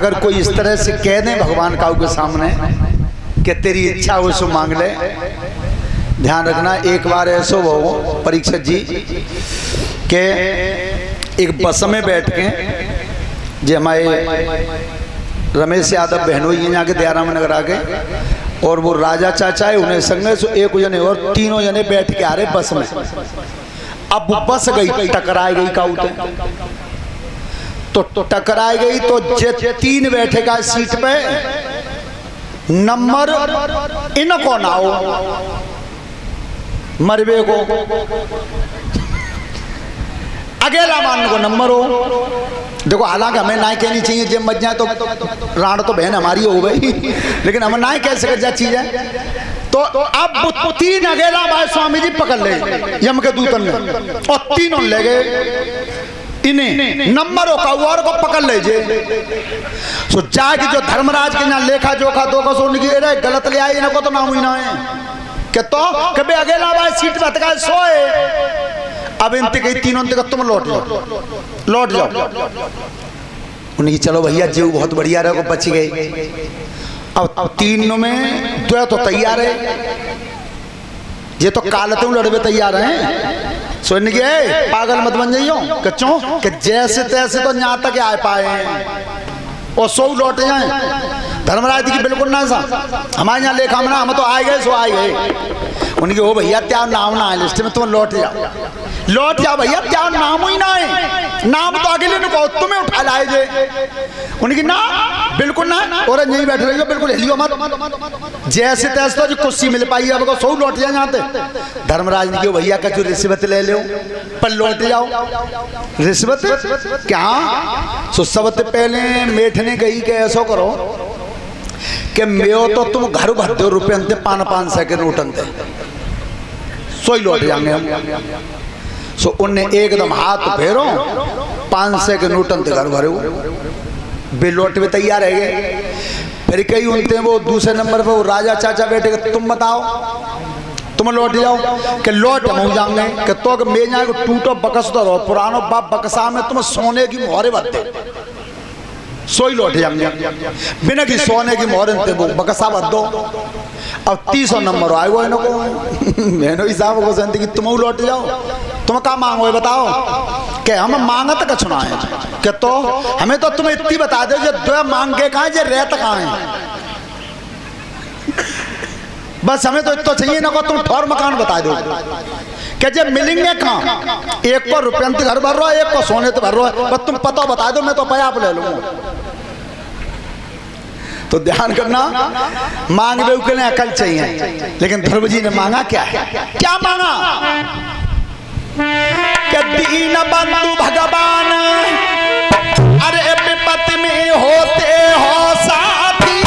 अगर कोई इस तरह से कह दे भगवान काऊ के सामने कि तेरी इच्छा हो सो मांग ले, ध्यान रखना। एक बार ऐसा हो परीक्षित जी के एक बस में बैठ के जो हमारे रमेश यादव बहनोई यहाँ के दयाराम नगर आ गए और वो राजा चाचा है उन्हें संगे सो एक जने और तीनों जने बैठ के आ रहे बस में। अब वो बस गई टकराई गई काउटे तो टकराई गई तो जे तीन बैठेगा सीट पे नंबर इनको ना हो मरबे को अकेला मान को नंबर हो। देखो हालांकि हमें ना कहनी चाहिए जब मत जाए तो राण तो बहन हमारी हो गई लेकिन हम ना कह सके जा चीज है तो अब तीन अकेला भाई स्वामी जी पकड़ ले यम के दूतन ने और तीनों ले गए इन्हें नंबरों का और को पकड़ लीजिए। सो जाके जो धर्मराज के यहाँ लेखा जोखा दो को सुन के गलत ले आए इनको तो नाम ही ना है कि तो कभी अकेला भाई सीट पे तक सोए। अब इनते कही तीनों ने तुम लौट जाओ उन्हें चलो भैया जीव बहुत बढ़िया रहे बच गए। अब तीनों में तो तैयार है ये तो कालते लड़वे तैयार हैं सोने के पागल मत बन जाइयो कच्चों कि जैसे तैसे तो यहाँ तक आ पाए और सो लौटे जाए। धर्मराज जी की बिल्कुल ना सा हमारे यहाँ लेखा मना हम तो आए गए सो आए गए उनके वो भैया क्या नाम ना है लिस्ट में तुम लौट जाओ भैया क्या नाम ही ना है नाम तो अगले ने कहो तुम्हें उठा लाए जे उनकी ना बिल्कुल ना और यहीं बैठ रही हो बिल्कुल हिलियो मत जैसे तैसे तो कुर्सी मिल पाई अब को सो लौट जाए यहाँ। धर्मराज ने कहो भैया का जो रिश्वत ले लो पर लौट जाओ रिश्वत क्या सो सबसे पहले मेठने गई के ऐसा करो कि मैं तो तुम घर भरते हो रुपये अंते 500 के नोट अंते सोई लौट जाएंगे हम। सो उनने एकदम हाथ फेरो 500 के नोट अंते घर भरे बे लौट में तैयार है। फिर कई उनते वो दूसरे नंबर पे वो राजा चाचा बैठे तुम बताओ तुम लौट जाओ कि लौट हम जाएंगे कि तो मैं यहाँ को टूटो बकस तो रहो पुरानो बाप बकसा में तुम सोने की मोहरे भरते सोई लौट जाएंगे बिना की सोने की मोहरे वो बकसा भर दो। अब 300 नंबर आए वो इनको मैंने हिसाब को जानते कि तुम लौट जाओ तुम क्या मांगो बताओ कि हम मांगत का सुना है कि तो हमें तो तुम इतनी बता दो जो दो मांग के कहा जो रहता कहाँ है बस हमें तो इतना चाहिए ना को तुम ठौर मकान बता दो कि जब मिलेंगे कहाँ एक को रुपये घर भर रहा है एक को सोने तो भर रहा है बस तुम पता बता दो मैं तो पैप ले लूंगा। तो ध्यान करना मांग दे के लिए अकल चाहिए लेकिन ध्रुव जी ने मांगा क्या है क्या मांगा कि दीन बंधु भगवान अरे विपत्ति में होते हो साथी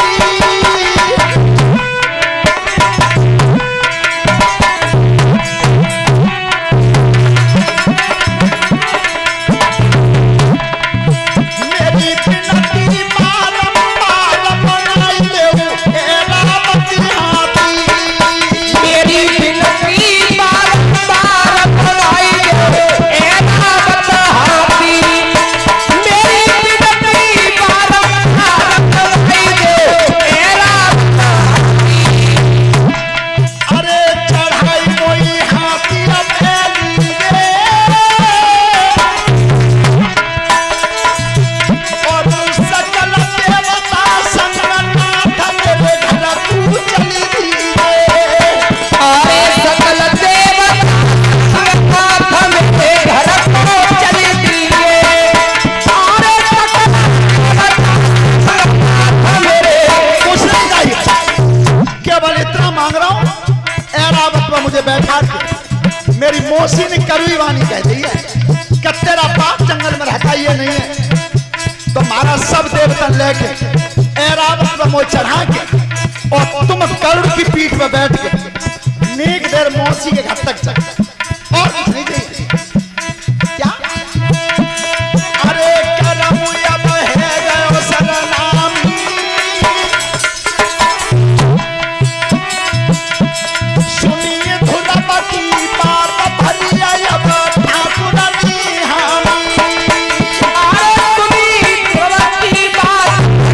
मेरी मौसी ने करुई वानी कहती है कि तेरा बाप जंगल में रहता ये नहीं है तो हमारा सब देवतन लेके ऐरावत पर मोह चढ़ा के और तुम करुण की पीठ पर बैठ के नेक देर मौसी के घर तक चल और कुछ नहीं चाहिए क्या अरे करम अब है गयो सरनामी सुनिए धुलमती बात भरिया अब ठाकुर जी हामी अरे सुनी धुलमती बात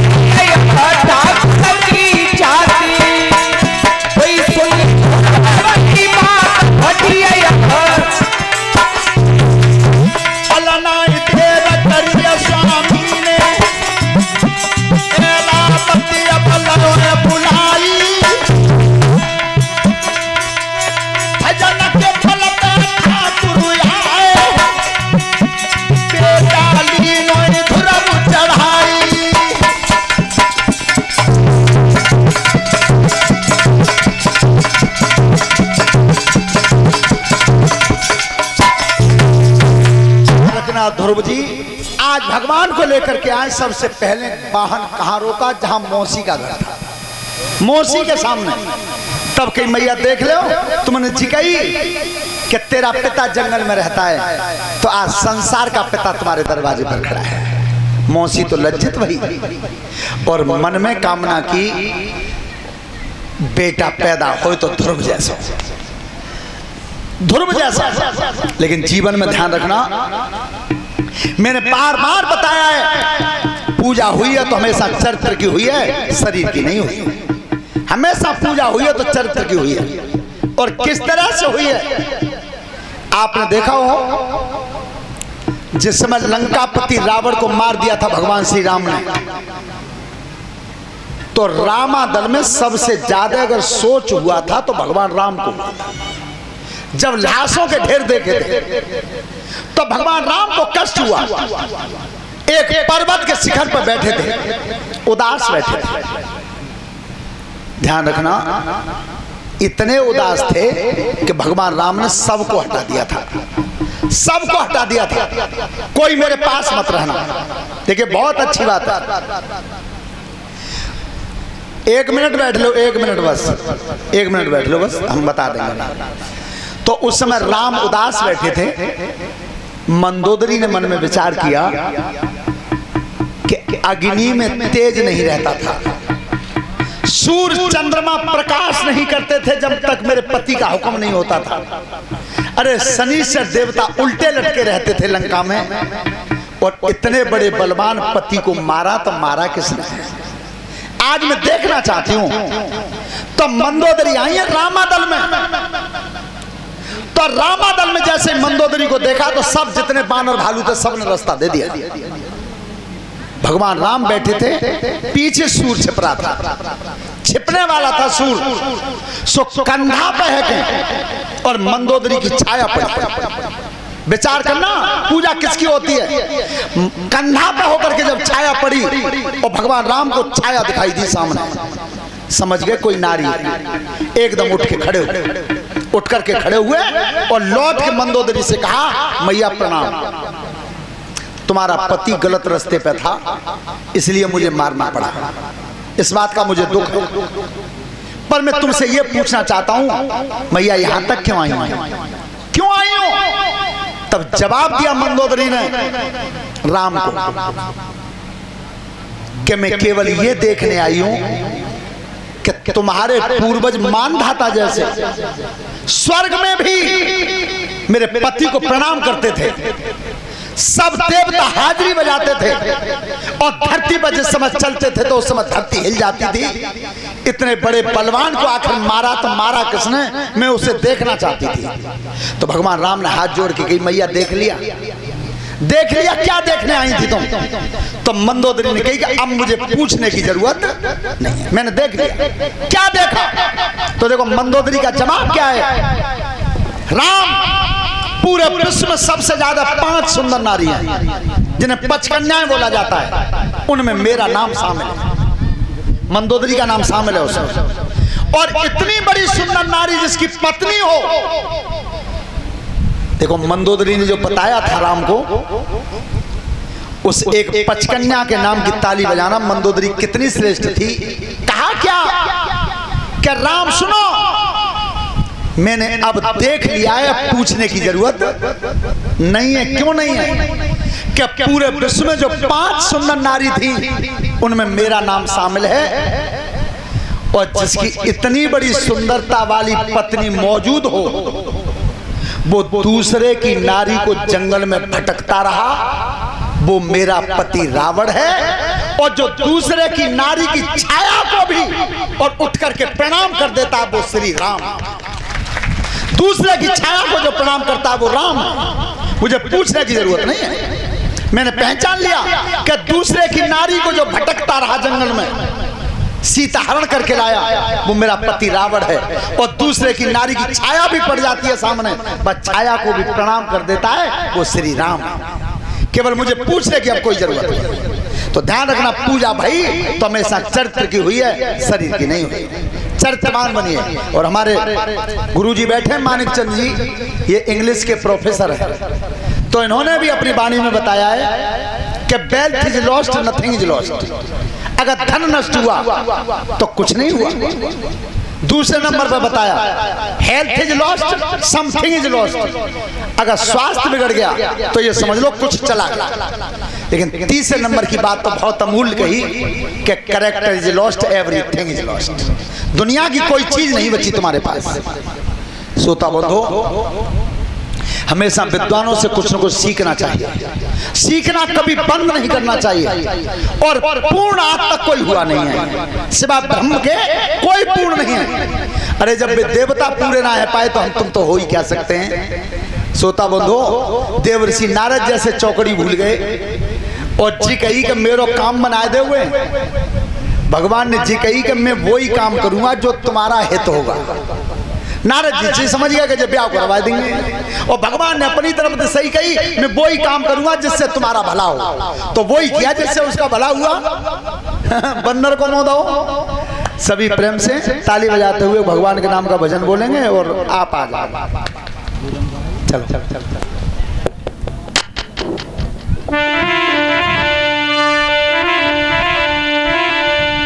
ध्रुव जी आज भगवान को लेकर के आए। सबसे पहले वाहन कहाँ रोका? जहां मौसी का घर था, मौसी के सामने। तब कही मैया देख लो, तुमने जिकई कि तेरा पिता जंगल में रहता है, तो आज संसार का पिता तुम्हारे दरवाजे पर खड़ा है। मौसी तो लज्जित हुई और मन में कामना की बेटा पैदा हो तो ध्रुव जैसा, ध्रुव जैसा। लेकिन जीवन में ध्यान रखना, मैंने बार बार बताया है, पूजा हुई है तो हमेशा चरित्र की हुई है, शरीर की नहीं हुई। हमेशा पूजा हुई है तो चरित्र की हुई है। और किस तरह से हुई है आपने देखा हो, जिस समय लंकापति रावण को मार दिया था भगवान श्री राम ने, तो रामादल में सबसे ज्यादा अगर सोच हुआ था तो भगवान राम को। जब लाशों के ढेर देखे थे तो भगवान राम को कष्ट हुआ। एक पर्वत के शिखर पर बैठे थे, उदास बैठे थे। ध्यान रखना, इतने उदास थे कि भगवान राम ने सबको हटा दिया था, सबको हटा दिया था। कोई मेरे पास मत रहना। देखिए बहुत अच्छी बात है, 1 मिनट बैठ लो, 1 मिनट बस, 1 मिनट बैठ लो बस, हम बता देंगे। तो उस समय राम उदास बैठे थे। मंदोदरी ने मन में विचार किया कि अग्नि में तेज नहीं रहता था, सूर्य चंद्रमा प्रकाश नहीं करते थे जब तक मेरे पति का हुक्म नहीं होता था। अरे शनिश्चर देवता उल्टे लटके रहते थे लंका में, और इतने बड़े बलवान पति को मारा तो मारा किसने? आज मैं देखना चाहती हूं। तो मंदोदरी आई है रामादल में, तो रामादल में जैसे मंदोदरी को देखा तो सब जितने बानर भालू थे सबने रास्ता दे दिया। भगवान राम बैठे थे, पीछे सूर्य छिप रहा था, छिपने वाला था सूर्य, सो कंधा पे है के और मंदोदरी की छाया पड़ी। विचार करना पूजा किसकी होती है? कंधा पे होकर के जब छाया पड़ी और भगवान राम को छाया दिखाई दी सामने, समझ गए कोई नारी। एकदम उठ के खड़े हुए, उठ करके खड़े हुए और लौट के मंदोदरी से कहा मैया प्रणाम, तुम्हारा पति गलत रास्ते पे था इसलिए मुझे मारना पड़ा, इस बात का मुझे दुख है, पर मैं तुमसे ये पूछना चाहता हूं मैया यहां तक क्यों आई हो, क्यों आई हो? तब जवाब दिया मंदोदरी ने राम को कि मैं केवल ये देखने आई हूं कि तुम्हारे पूर्वज मानधाता जैसे स्वर्ग में भी मेरे पति को प्रणाम करते थे, सब देवता हाजिरी बजाते थे, और धरती पर जिस समय चलते थे तो उस समय धरती हिल जाती थी। इतने बड़े बलवान को आखिर मारा तो मारा किसने? मैं उसे देखना चाहती थी। तो भगवान राम ने हाथ जोड़ के कही मैया देख लिया, देख लिया, क्या देखने आई थी तुम? तो मंदोदरी ने कही कि अब मुझे पूछने की जरूरत नहीं है, मैंने देख लिया। क्या देखा? तो देखो मंदोदरी का जवाब क्या है। राम पूरे विश्व में सबसे ज्यादा 5 सुंदर नारी हैं जिन्हें 5 कन्याएं बोला जाता है, उनमें मेरा नाम शामिल है, मंदोदरी का नाम शामिल है उसमें। और इतनी बड़ी सुंदर नारी जिसकी पत्नी हो, देखो मंदोदरी ने जो बताया था राम को, उस एक 5 कन्या के नाम की ताली बजाना मंदोदरी कितनी श्रेष्ठ थी। कहा क्या राम सुनो, मैंने अब देख लिया है, पूछने की जरूरत नहीं है। क्यों नहीं है? कि पूरे विश्व में जो 5 सुंदर नारी थी उनमें मेरा नाम शामिल है, और जिसकी इतनी बड़ी सुंदरता वाली पत्नी मौजूद हो, वो दूसरे की नारी को जंगल में भटकता रहा, वो मेरा पति रावण है। और जो दूसरे की नारी की छाया को भी और उठ करके प्रणाम कर देता है वो श्री राम। दूसरे की छाया को जो प्रणाम करता है वो राम। मुझे पूछने की जरूरत नहीं है, मैंने पहचान लिया कि दूसरे की नारी को जो भटकता रहा जंगल में, सीता हरण करके लाया, वो मेरा पति रावण है। और दूसरे की नारी की छाया भी पड़ जाती है सामने, बस छाया को भी प्रणाम कर देता है वो श्री राम। केवल मुझे पूछने की अब कोई जरूरत नहीं। तो ध्यान रखना, पूजा भाई तो हमेशा चरित्र की हुई है, शरीर की नहीं हुई। चरित्रवान बनिए। और हमारे गुरुजी बैठे मानिक चंद जी, ये इंग्लिश के प्रोफेसर हैं, तो इन्होंने भी अपनी वाणी में बताया है कि wealth is lost, nothing is lost. अगर धन नष्ट हुआ तो कुछ नहीं हुआ। दूसरे नंबर पर बताया health is lost, something is lost. अगर स्वास्थ्य बिगड़ गया तो ये समझ लो कुछ चला गया। लेकिन तीसरे नंबर की बात तो बहुत अमूल्य कही कि character is lost, everything is lost. दुनिया की कोई चीज नहीं बची तुम्हारे पास। श्रोता बंधो, हमेशा विद्वानों से कुछ न कुछ सीखना चाहिए। सीखना कभी बंद नहीं करना चाहिए। और पूर्ण आज तक कोई हुआ नहीं है सिवा ब्रह्म के, कोई पूर्ण नहीं है। अरे जब वे देवता पूरे ना है पाए तो हम तुम तो हो ही क्या सकते हैं। श्रोता बंधो, देवर्षि नारद जैसे चौकड़ी भूल गए और जी कही कि मेरो काम बनाए दे हुए। भगवान ने जी कही कि मैं वही काम करूंगा जो तुम्हारा हित होगा। नारद जी समझ गया कि जब ब्याह करवा देंगे, और भगवान ने अपनी तरफ से सही कही, मैं वही काम करूंगा जिससे तुम्हारा भला हो। तो वही किया जिससे उसका भला हुआ। बंदर को मोह दो। सभी प्रेम से ताली बजाते हुए भगवान के नाम का भजन बोलेंगे और आप आ जाओ। चलो।